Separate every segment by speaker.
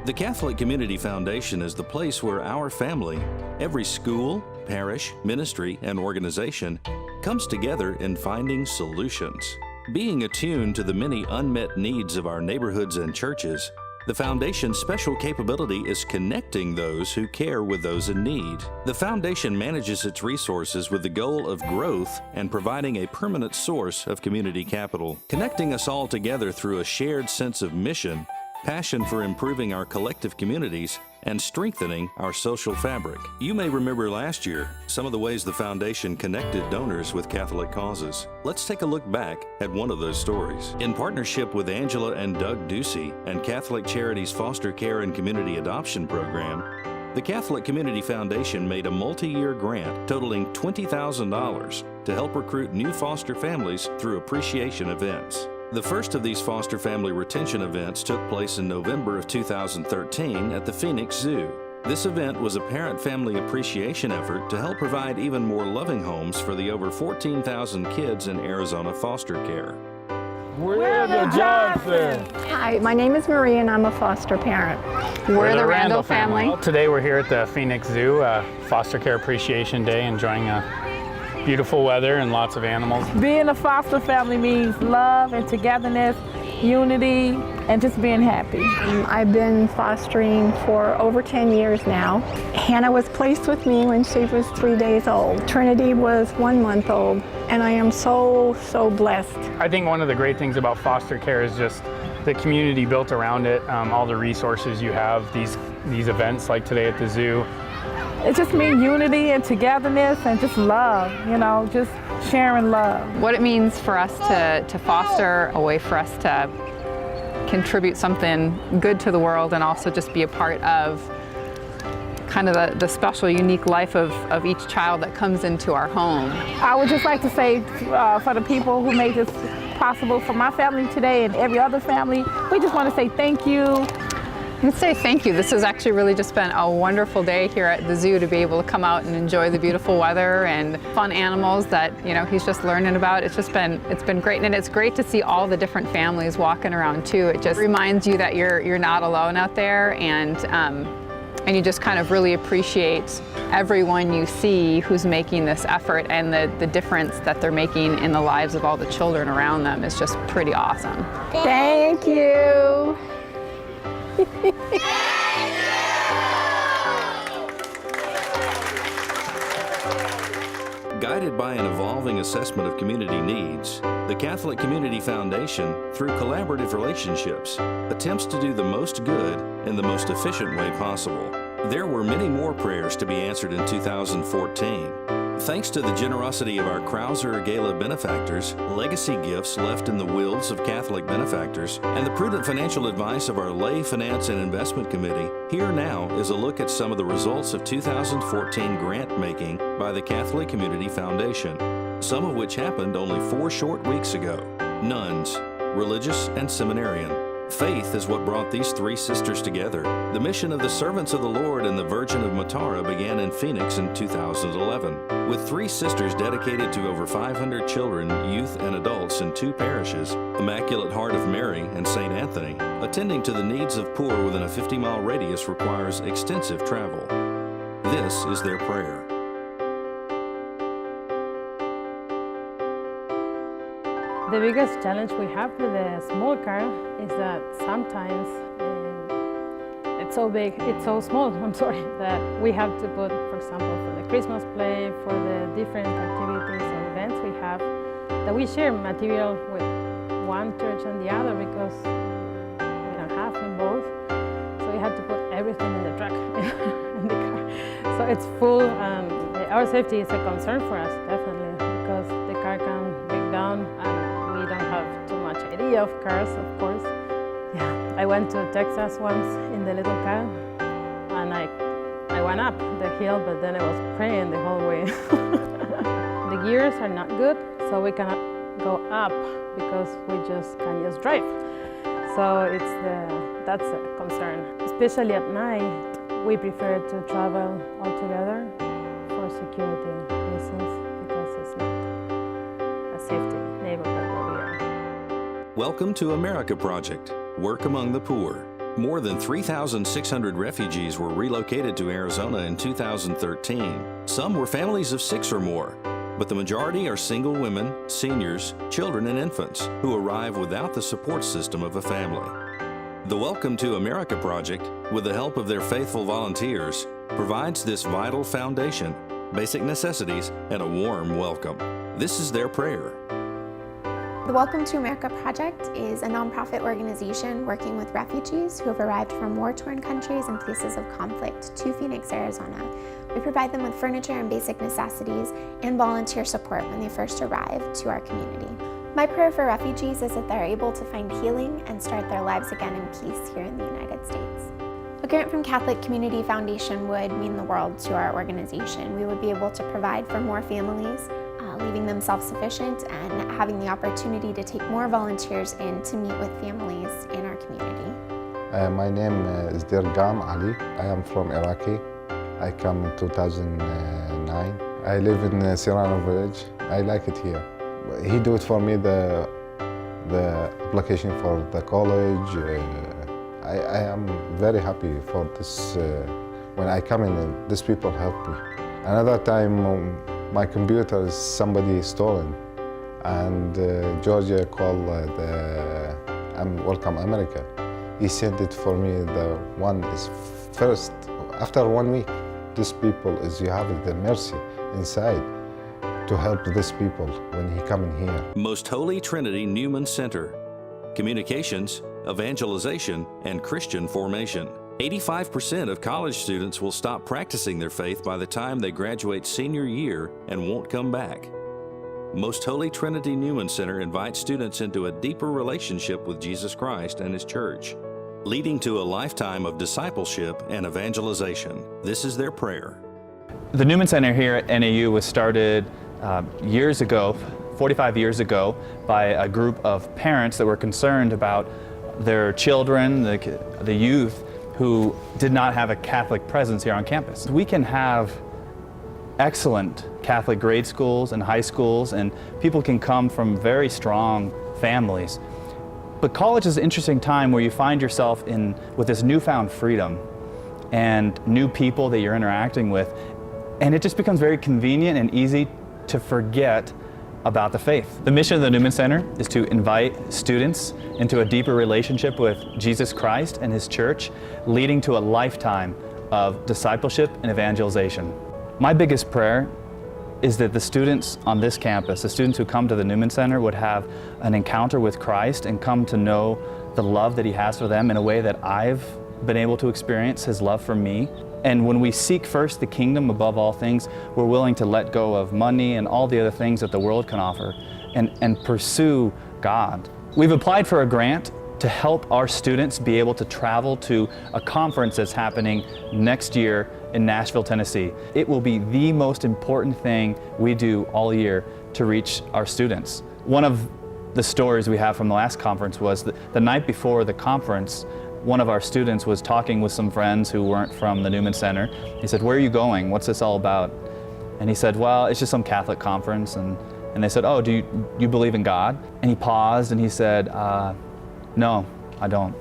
Speaker 1: The Catholic Community Foundation is the place where our family, every school, parish, ministry, and organization comes together in finding solutions. Being attuned to the many unmet needs of our neighborhoods and churches, the Foundation's special capability is connecting those who care with those in need. The Foundation manages its resources with the goal of growth and providing a permanent source of community capital, connecting us all together through a shared sense of mission, passion for improving our collective communities, and strengthening our social fabric. You may remember last year some of the ways the Foundation connected donors with Catholic causes. Let's take a look back at one of those stories. In partnership with Angela and Doug Ducey and Catholic Charities Foster Care and Community Adoption Program, the Catholic Community Foundation made a multi-year grant totaling $20,000 to help recruit new foster families through appreciation events. The first of these foster family retention events took place in November of 2013 at the Phoenix Zoo. This event was a parent-family appreciation effort to help provide even more loving homes for the over 14,000 kids in Arizona foster care.
Speaker 2: We're the Johnsons!
Speaker 3: Hi, my name is Marie and I'm a foster parent.
Speaker 4: We're the Randall family.
Speaker 2: Today we're here at the Phoenix Zoo, Foster Care Appreciation Day, enjoying beautiful weather and lots of animals.
Speaker 5: Being a foster family means love and togetherness, unity, and just being happy.
Speaker 3: I've been fostering for over 10 years now. Hannah was placed with me when she was 3 days old. Trinity was 1 month old, and I am so blessed.
Speaker 2: I think one of the great things about foster care is just the community built around it, all the resources you have, these events like today at the zoo.
Speaker 5: It just means unity and togetherness and just love, you know, just sharing love.
Speaker 4: What it means for us to foster a way for us to contribute something good to the world and also just be a part of kind of the special, unique life of each child that comes into our home.
Speaker 5: I would just like to say for the people who made this possible for my family today and every other family, we just want to say thank you.
Speaker 4: And say thank you. This has actually really just been a wonderful day here at the zoo to be able to come out and enjoy the beautiful weather and fun animals that, you know, he's just learning about. It's been great, and it's great to see all the different families walking around too. It just reminds you that you're not alone out there, and you just kind of really appreciate everyone you see who's making this effort, and the difference that they're making in the lives of all the children around them is just pretty awesome.
Speaker 3: Thank you.
Speaker 1: Guided by an evolving assessment of community needs, the Catholic Community Foundation, through collaborative relationships, attempts to do the most good in the most efficient way possible. There were many more prayers to be answered in 2014. Thanks to the generosity of our Krauser Gala benefactors, legacy gifts left in the wills of Catholic benefactors, and the prudent financial advice of our Lay Finance and Investment Committee, here now is a look at some of the results of 2014 grant making by the Catholic Community Foundation, some of which happened only 4 short weeks ago. Nuns, religious, and seminarian. Faith is what brought these 3 sisters together. The mission of the Servants of the Lord and the Virgin of Matara began in Phoenix in 2011. With 3 sisters dedicated to over 500 children, youth, and adults in 2 parishes, Immaculate Heart of Mary and St. Anthony, attending to the needs of poor within a 50-mile radius requires extensive travel. This is their prayer.
Speaker 6: The biggest challenge we have with the small car is that sometimes it's so big, it's so small, that we have to put, for example, for the Christmas play, for the different activities or events we have, that we share material with one church and the other because we don't have them both. So we have to put everything in the truck, in the car. So it's full, and our safety is a concern for us, definitely, because the car can break down and we don't have too much idea of cars, of course. Yeah, I went to Texas once in the little car, and I went up the hill, but then I was praying the whole way. The gears are not good, so we cannot go up because we can just drive. So that's a concern. Especially at night, we prefer to travel all together for security reasons because it's not a safety neighborhood where we are.
Speaker 1: Welcome to America Project, Work Among the Poor. More than 3,600 refugees were relocated to Arizona in 2013. Some were families of 6 or more, but the majority are single women, seniors, children, and infants who arrive without the support system of a family. The Welcome to America Project, with the help of their faithful volunteers, provides this vital foundation, basic necessities, and a warm welcome. This is their prayer.
Speaker 7: The Welcome to America Project is a nonprofit organization working with refugees who have arrived from war-torn countries and places of conflict to Phoenix, Arizona. We provide them with furniture and basic necessities and volunteer support when they first arrive to our community. My prayer for refugees is that they're able to find healing and start their lives again in peace here in the United States. A grant from Catholic Community Foundation would mean the world to our organization. We would be able to provide for more families, leaving them self-sufficient and having the opportunity to take more volunteers in to meet with families in our community.
Speaker 8: My name is Dirgam Ali. I am from Iraqi. I come in 2009. I live in Serrano Village. I like it here. He do it for me, the application for the college. I am very happy for this. When I come in, these people help me. Another time, my computer is somebody stolen, and Georgia called the Welcome America. He sent it for me. The one is first after 1 week. These people is you have the mercy inside to help these people when he come in here.
Speaker 1: Most Holy Trinity Newman Center. Communications, evangelization, and Christian formation. 85% of college students will stop practicing their faith by the time they graduate senior year and won't come back. Most Holy Trinity Newman Center invites students into a deeper relationship with Jesus Christ and His church, leading to a lifetime of discipleship and evangelization. This is their prayer.
Speaker 9: The Newman Center here at NAU was started years ago, 45 years ago, by a group of parents that were concerned about their children, the youth, who did not have a Catholic presence here on campus. We can have excellent Catholic grade schools and high schools, and people can come from very strong families. But college is an interesting time where you find yourself with this newfound freedom and new people that you're interacting with, and it just becomes very convenient and easy to forget about the faith. The mission of the Newman Center is to invite students into a deeper relationship with Jesus Christ and His church, leading to a lifetime of discipleship and evangelization. My biggest prayer is that the students on this campus, the students who come to the Newman Center, would have an encounter with Christ and come to know the love that He has for them in a way that I've been able to experience His love for me. And when we seek first the kingdom above all things, we're willing to let go of money and all the other things that the world can offer and pursue God. We've applied for a grant to help our students be able to travel to a conference that's happening next year in Nashville, Tennessee. It will be the most important thing we do all year to reach our students. One of the stories we have from the last conference was that the night before the conference, one of our students was talking with some friends who weren't from the Newman Center. He said, "Where are you going? What's this all about?" And he said, "Well, it's just some Catholic conference." And they said, "Oh, do you believe in God?" And he paused and he said, "No, I don't."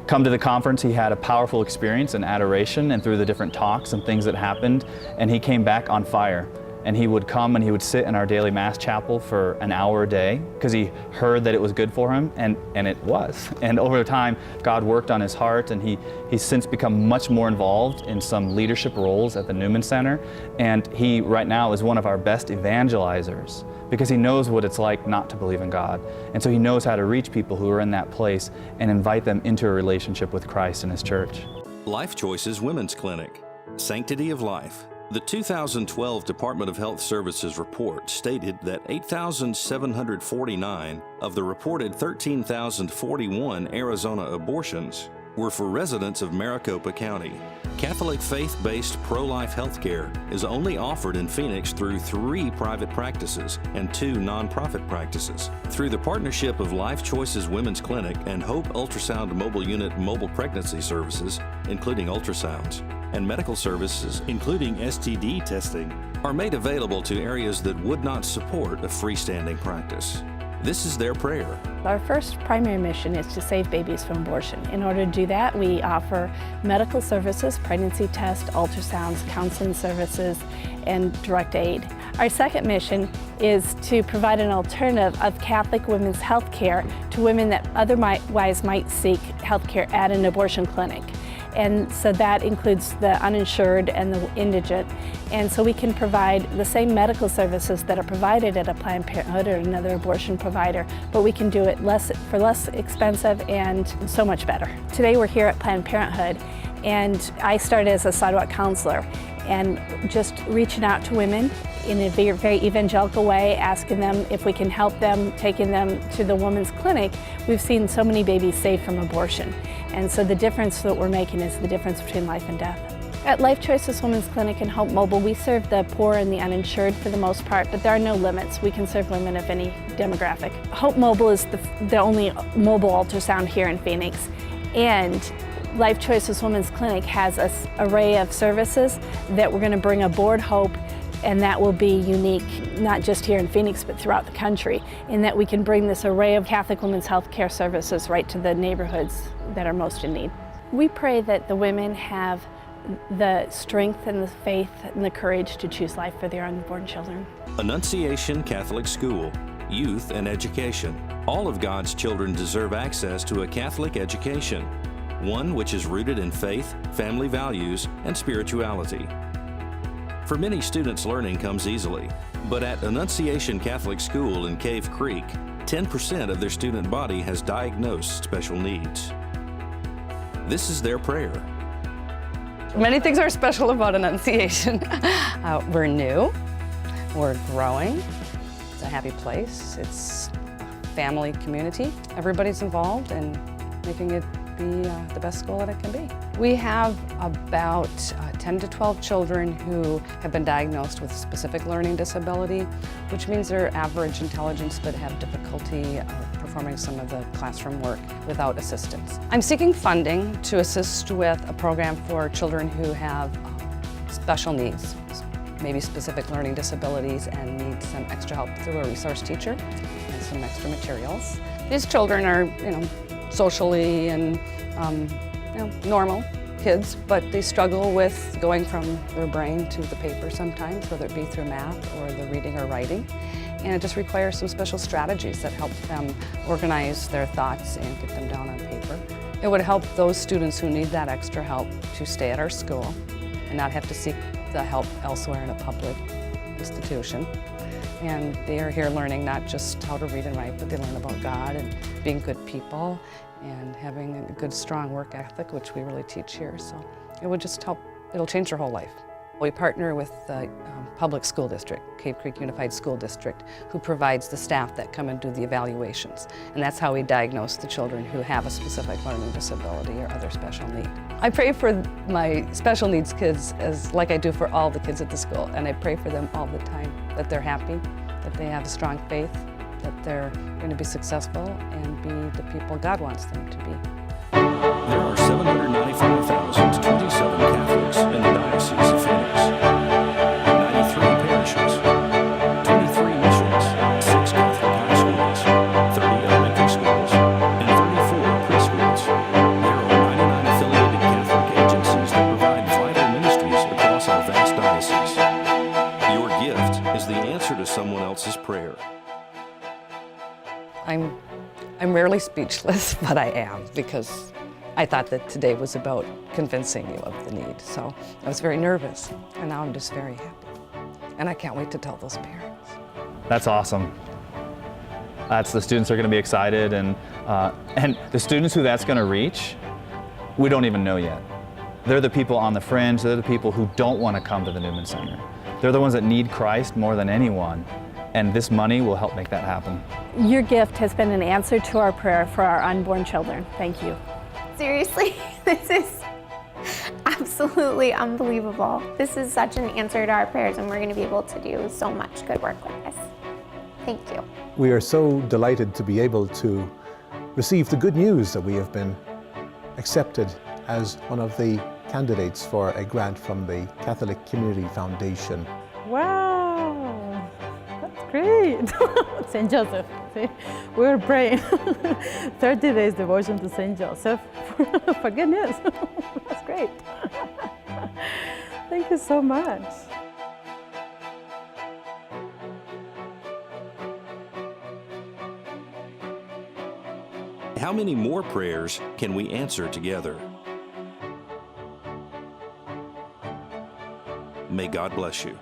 Speaker 9: Come to the conference, he had a powerful experience in adoration and through the different talks and things that happened, and he came back on fire. And he would come and he would sit in our daily mass chapel for an hour a day because he heard that it was good for him, and it was. And over time, God worked on his heart, and he's since become much more involved in some leadership roles at the Newman Center. And he right now is one of our best evangelizers because he knows what it's like not to believe in God. And so he knows how to reach people who are in that place and invite them into a relationship with Christ and His church.
Speaker 1: Life Choices Women's Clinic, Sanctity of Life. The 2012 Department of Health Services report stated that 8,749 of the reported 13,041 Arizona abortions were for residents of Maricopa County. Catholic faith-based pro-life healthcare is only offered in Phoenix through 3 private practices and 2 nonprofit practices. Through the partnership of Life Choices Women's Clinic and Hope Ultrasound Mobile Unit mobile pregnancy services, including ultrasounds, and medical services, including STD testing, are made available to areas that would not support a freestanding practice. This is their prayer.
Speaker 10: Our first primary mission is to save babies from abortion. In order to do that, we offer medical services, pregnancy tests, ultrasounds, counseling services, and direct aid. Our second mission is to provide an alternative of Catholic women's health care to women that otherwise might seek health care at an abortion clinic. And so that includes the uninsured and the indigent. And so we can provide the same medical services that are provided at a Planned Parenthood or another abortion provider, but we can do it for less expensive and so much better. Today we're here at Planned Parenthood, and I started as a sidewalk counselor and just reaching out to women in a very evangelical way, asking them if we can help them, taking them to the women's clinic. We've seen so many babies saved from abortion. And so the difference that we're making is the difference between life and death. At Life Choices Women's Clinic and Hope Mobile, we serve the poor and the uninsured for the most part, but there are no limits. We can serve women of any demographic. Hope Mobile is the only mobile ultrasound here in Phoenix. And Life Choices Women's Clinic has an array of services that we're going to bring aboard Hope, and that will be unique, not just here in Phoenix, but throughout the country, in that we can bring this array of Catholic women's health care services right to the neighborhoods that are most in need. We pray that the women have the strength and the faith and the courage to choose life for their unborn children.
Speaker 1: Annunciation Catholic School, youth and education. All of God's children deserve access to a Catholic education, one which is rooted in faith, family values, and spirituality. For many students, learning comes easily, but at Annunciation Catholic School in Cave Creek, 10% of their student body has diagnosed special needs. This is their prayer.
Speaker 11: Many things are special about Annunciation. We're new, we're growing, it's a happy place, it's a family community. Everybody's involved in making it be the best school that it can be. We have about 10 to 12 children who have been diagnosed with specific learning disability, which means they're average intelligence but have difficulty performing some of the classroom work without assistance. I'm seeking funding to assist with a program for children who have special needs, maybe specific learning disabilities, and need some extra help through a resource teacher and some extra materials. These children are, socially and normal kids, but they struggle with going from their brain to the paper sometimes, whether it be through math or the reading or writing. And it just requires some special strategies that help them organize their thoughts and get them down on paper. It would help those students who need that extra help to stay at our school and not have to seek the help elsewhere in a public institution. And they are here learning not just how to read and write, but they learn about God and being good people and having a good, strong work ethic, which we really teach here. So it would just help, it'll change their whole life. We partner with the public school district, Cave Creek Unified School District, who provides the staff that come and do the evaluations. And that's how we diagnose the children who have a specific learning disability or other special need. I pray for my special needs kids like I do for all the kids at the school, and I pray for them all the time, that they're happy, that they have a strong faith, that they're going to be successful and be the people God wants them to be.
Speaker 1: There are 795,027 Catholics in the Diocese of Phoenix, 93 parishes, 23 missions, 6 Catholic high schools, 30 elementary schools, and 34 preschools. There are 99 affiliated Catholic agencies that provide vital ministries across our vast diocese. Your gift is the answer to someone else's prayer.
Speaker 11: I'm rarely speechless, but I am, because I thought that today was about convincing you of the need. So I was very nervous, and now I'm just very happy. And I can't wait to tell those parents.
Speaker 9: That's awesome. The students are going to be excited, and the students who that's going to reach, we don't even know yet. They're the people on the fringe. They're the people who don't want to come to the Newman Center. They're the ones that need Christ more than anyone, and this money will help make that happen.
Speaker 10: Your gift has been an answer to our prayer for our unborn children. Thank you.
Speaker 7: Seriously, this is absolutely unbelievable. This is such an answer to our prayers, and we're going to be able to do so much good work with this. Thank you.
Speaker 12: We are so delighted to be able to receive the good news that we have been accepted as one of the candidates for a grant from the Catholic Community Foundation.
Speaker 5: Wow, that's
Speaker 6: great. St. Joseph. See, we were praying 30 days devotion to St. Joseph for good news. That's great. Thank you so much.
Speaker 1: How many more prayers can we answer together? May God bless you.